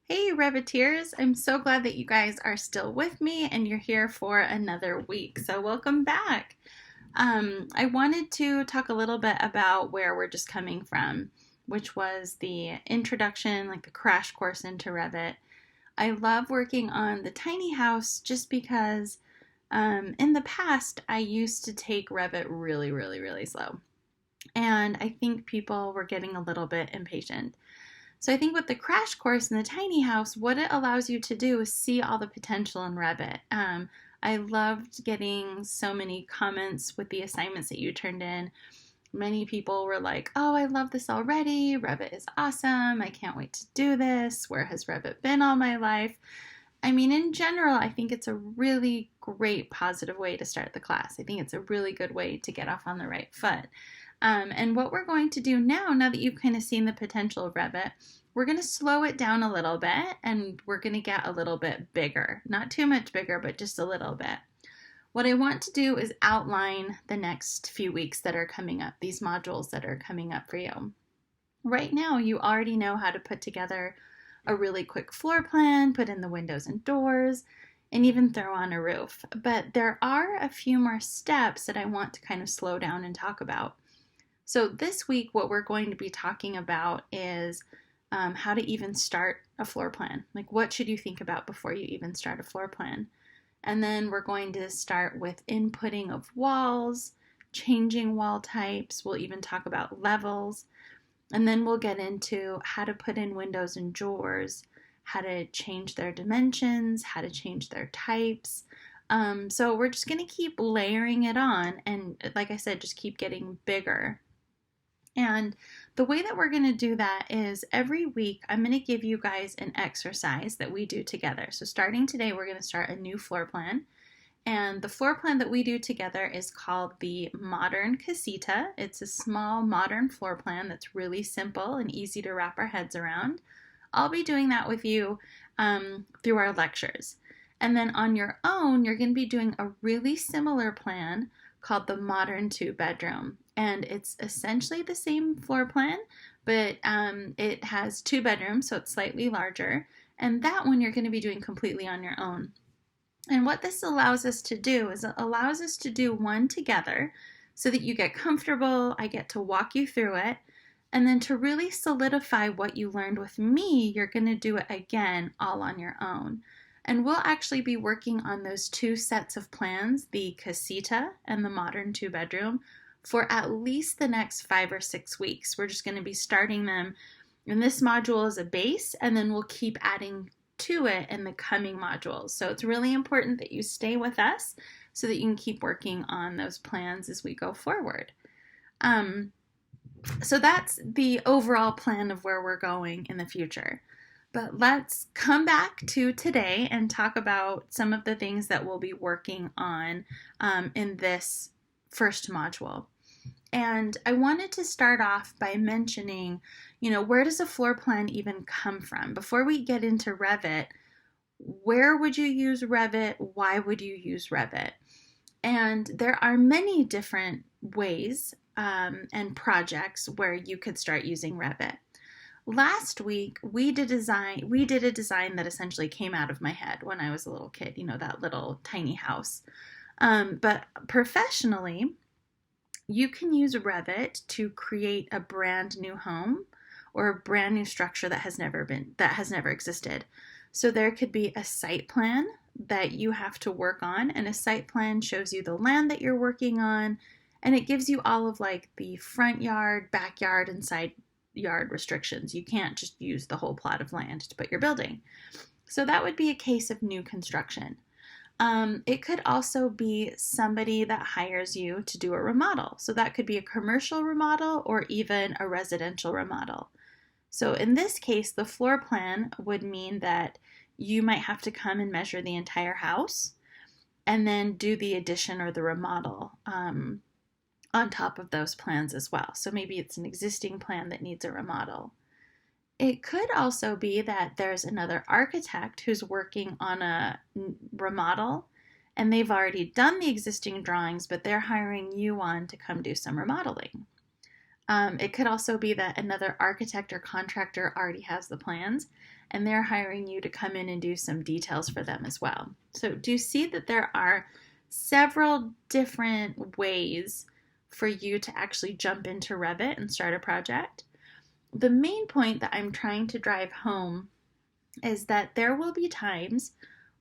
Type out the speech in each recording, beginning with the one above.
Hey Reviteers, I'm so glad that you guys are still with me and you're here for another week. So welcome back. I wanted to talk a little bit about where we're just coming from, which was the introduction, like the crash course into Revit. I love working on the tiny house just because in the past I used to take Revit really slow. And I think people were getting a little bit impatient. So I think with the crash course in the tiny house, what it allows you to do is see all the potential in Revit. I loved getting so many comments with the assignments that you turned in. Many people were like, oh, I love this already. Revit is awesome. I can't wait to do this. Where has Revit been all my life? I mean, in general, I think it's a really great positive way to start the class. I think it's a really good way to get off on the right foot. And what we're going to do now that you've kind of seen the potential of Revit, we're going to slow it down a little bit and we're going to get a little bit bigger. Not too much bigger, but just a little bit. What I want to do is outline the next few weeks that are coming up, these modules that are coming up for you. Right now, you already know how to put together a really quick floor plan, put in the windows and doors, and even throw on a roof. But there are a few more steps that I want to kind of slow down and talk about. So this week, what we're going to be talking about is how to even start a floor plan. Like, what should you think about before you even start a floor plan? And then we're going to start with inputting of walls, changing wall types. We'll even talk about levels. And then we'll get into how to put in windows and drawers, how to change their dimensions, how to change their types. So we're just going to keep layering it on. And like I said, just keep getting bigger. And the way that we're going to do that is every week I'm going to give you guys an exercise that we do together. So starting today, we're going to start a new floor plan. And the floor plan that we do together is called the Modern Casita. It's a small modern floor plan that's really simple and easy to wrap our heads around. I'll be doing that with you through our lectures. And then on your own, you're going to be doing a really similar plan called the Modern 2-Bedroom. And it's essentially the same floor plan, but it has 2 bedrooms, so it's slightly larger. And that one you're going to be doing completely on your own. And what this allows us to do is it allows us to do one together so that you get comfortable, I get to walk you through it, and then to really solidify what you learned with me, you're going to do it again all on your own. And we'll actually be working on those 2 sets of plans, the Casita and the Modern 2-Bedroom, for at least the next 5 or 6 weeks. We're just going to be starting them in this module as a base, and then we'll keep adding to it in the coming modules. So it's really important that you stay with us so that you can keep working on those plans as we go forward. So that's the overall plan of where we're going in the future. But let's come back to today and talk about some of the things that we'll be working on in this first module. And I wanted to start off by mentioning, where does a floor plan even come from? Before we get into Revit, where would you use Revit? Why would you use Revit? And there are many different ways and projects where you could start using Revit. Last week, we did a design that essentially came out of my head when I was a little kid, that little tiny house. But professionally, you can use Revit to create a brand new home or a brand new structure that has never existed. So there could be a site plan that you have to work on, and a site plan shows you the land that you're working on, and it gives you all of like the front yard, backyard, and side yard restrictions. You can't just use the whole plot of land to put your building. So that would be a case of new construction. It could also be somebody that hires you to do a remodel. So that could be a commercial remodel or even a residential remodel. So in this case, the floor plan would mean that you might have to come and measure the entire house and then do the addition or the remodel on top of those plans as well. So maybe it's an existing plan that needs a remodel. It could also be that there's another architect who's working on a remodel and they've already done the existing drawings, but they're hiring you on to come do some remodeling. It could also be that another architect or contractor already has the plans and they're hiring you to come in and do some details for them as well. So do you see that there are several different ways for you to actually jump into Revit and start a project? The main point that I'm trying to drive home is that there will be times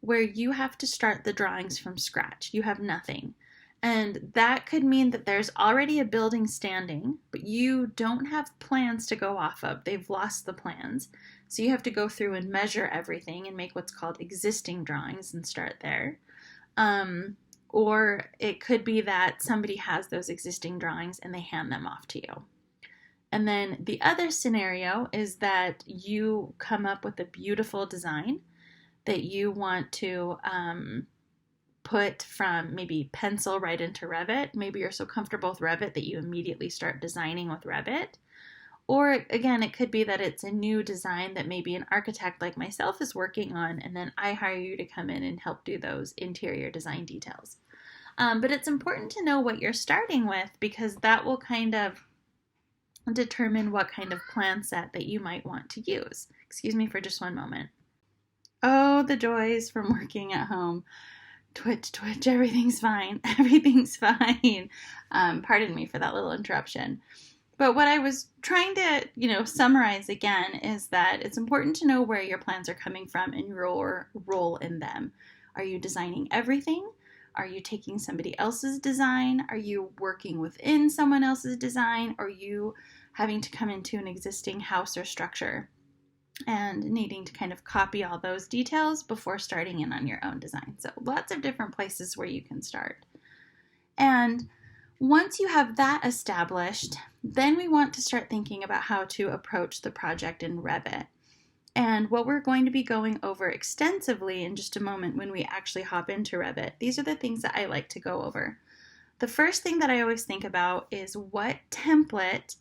where you have to start the drawings from scratch. You have nothing. And that could mean that there's already a building standing, but you don't have plans to go off of. They've lost the plans. So you have to go through and measure everything and make what's called existing drawings and start there. Or it could be that somebody has those existing drawings and they hand them off to you. And then the other scenario is that you come up with a beautiful design that you want to put from maybe pencil right into Revit. Maybe you're so comfortable with Revit that you immediately start designing with Revit. Or again, it could be that it's a new design that maybe an architect like myself is working on, and then I hire you to come in and help do those interior design details. But it's important to know what you're starting with, because that will kind of determine what kind of plan set that you might want to use. Excuse me for just one moment. Oh, the joys from working at home. Twitch, everything's fine. Everything's fine. Pardon me for that little interruption. But what I was trying to, summarize again is that it's important to know where your plans are coming from and your role in them. Are you designing everything? Are you taking somebody else's design? Are you working within someone else's design? Are you having to come into an existing house or structure and needing to kind of copy all those details before starting in on your own design? So lots of different places where you can start. And once you have that established, then we want to start thinking about how to approach the project in Revit. And what we're going to be going over extensively in just a moment when we actually hop into Revit, these are the things that I like to go over. The first thing that I always think about is, what template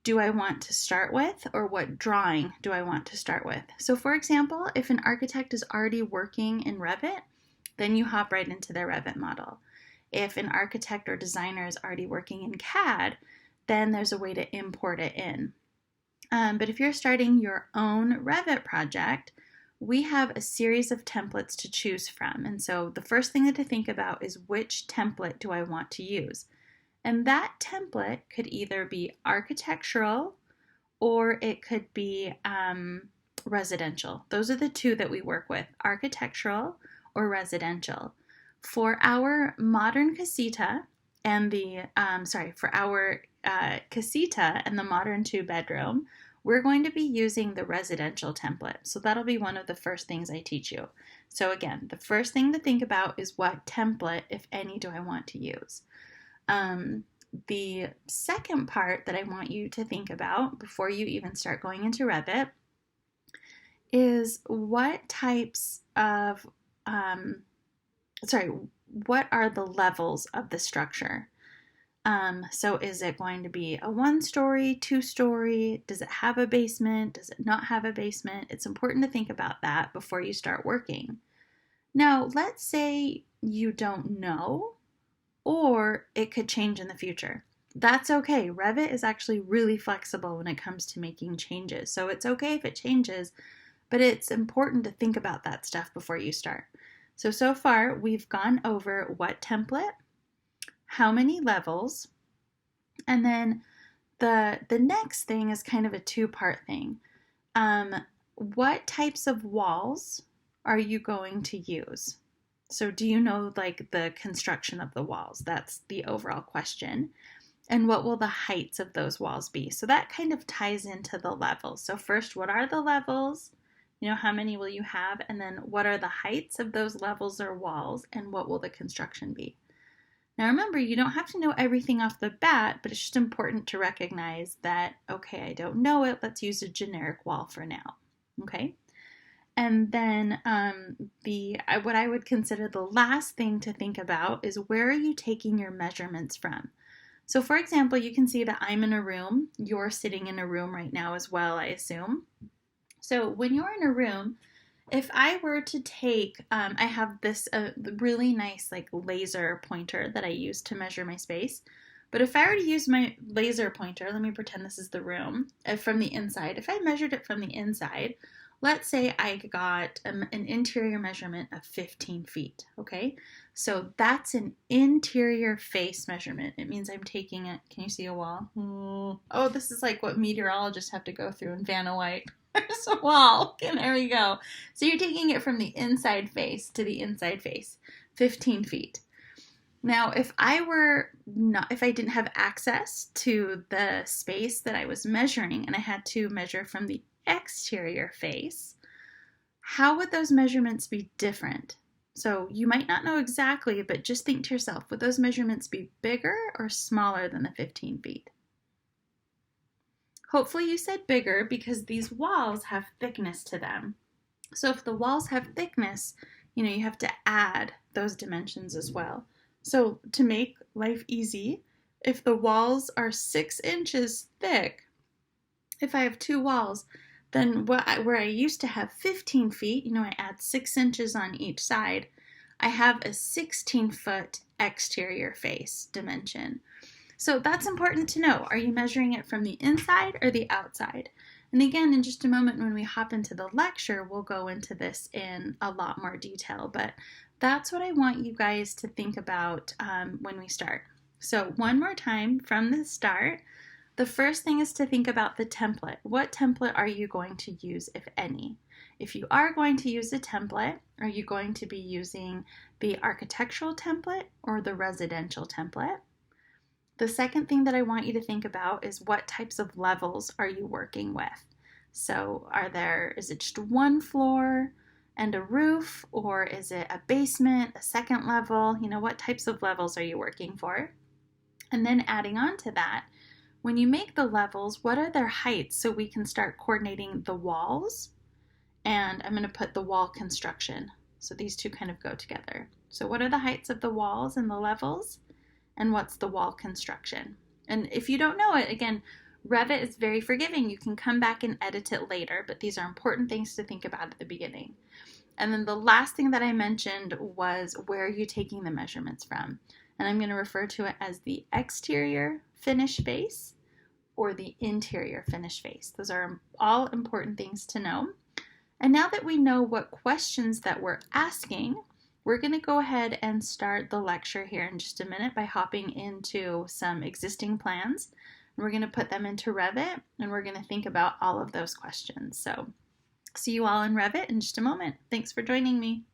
do I want to start with, or what drawing do I want to start with? So for example, if an architect is already working in Revit, then you hop right into their Revit model. If an architect or designer is already working in CAD, then there's a way to import it in. But if you're starting your own Revit project, we have a series of templates to choose from. And so the first thing to think about is, which template do I want to use? And that template could either be architectural or it could be residential. Those are the two that we work with, architectural or residential. For our modern casita and casita and the modern 2-bedroom, we're going to be using the residential template. So that'll be one of the first things I teach you. So again, the first thing to think about is, what template, if any, do I want to use? The second part that I want you to think about before you even start going into Revit is, what types of, what are the levels of the structure? So is it going to be a 1-story, 2-story? Does it have a basement? Does it not have a basement? It's important to think about that before you start working. Now, let's say you don't know, or it could change in the future. That's okay. Revit is actually really flexible when it comes to making changes. So it's okay if it changes, but it's important to think about that stuff before you start. So far we've gone over what template, how many levels, and then the next thing is kind of a 2-part thing. What types of walls are you going to use? So do you know the construction of the walls? That's the overall question. And what will the heights of those walls be? So that kind of ties into the levels. So first, what are the levels? How many will you have? And then what are the heights of those levels or walls? And what will the construction be? Now remember, you don't have to know everything off the bat, but it's just important to recognize that, okay, I don't know it. Let's use a generic wall for now. Okay? And then what I would consider the last thing to think about is, where are you taking your measurements from? So for example, you can see that I'm in a room. You're sitting in a room right now as well, I assume. So when you're in a room, if I were to take, I have this really nice laser pointer that I use to measure my space. But if I were to use my laser pointer, let me pretend this is the room, from the inside, if I measured it from the inside, let's say I got an interior measurement of 15 feet, okay? So that's an interior face measurement. It means I'm taking it, can you see a wall? Oh, this is like what meteorologists have to go through in Vanna White. There's a wall, okay, there we go. So you're taking it from the inside face to the inside face, 15 feet. Now, if I didn't have access to the space that I was measuring and I had to measure from the exterior face, how would those measurements be different? So you might not know exactly, but just think to yourself, would those measurements be bigger or smaller than the 15 feet? Hopefully you said bigger because these walls have thickness to them. So if the walls have thickness, you have to add those dimensions as well. So to make life easy, if the walls are 6 inches thick, if I have 2 walls, then where I used to have 15 feet, I add 6 inches on each side, I have a 16-foot exterior face dimension. So that's important to know. Are you measuring it from the inside or the outside? And again, in just a moment when we hop into the lecture, we'll go into this in a lot more detail, but that's what I want you guys to think about when we start. So one more time from the start, the first thing is to think about the template. What template are you going to use, if any? If you are going to use a template, are you going to be using the architectural template or the residential template? The second thing that I want you to think about is what types of levels are you working with? So is it just one floor and a roof, or is it a basement, a second level? What types of levels are you working for? And then adding on to that, when you make the levels, what are their heights so we can start coordinating the walls? And I'm going to put the wall construction. So these two kind of go together. So what are the heights of the walls and the levels? And what's the wall construction? And if you don't know it, again, Revit is very forgiving. You can come back and edit it later, but these are important things to think about at the beginning. And then the last thing that I mentioned was where are you taking the measurements from? And I'm going to refer to it as the exterior finish face or the interior finish face. Those are all important things to know. And now that we know what questions that we're asking, we're going to go ahead and start the lecture here in just a minute by hopping into some existing plans. We're going to put them into Revit, and we're going to think about all of those questions. So see you all in Revit in just a moment. Thanks for joining me.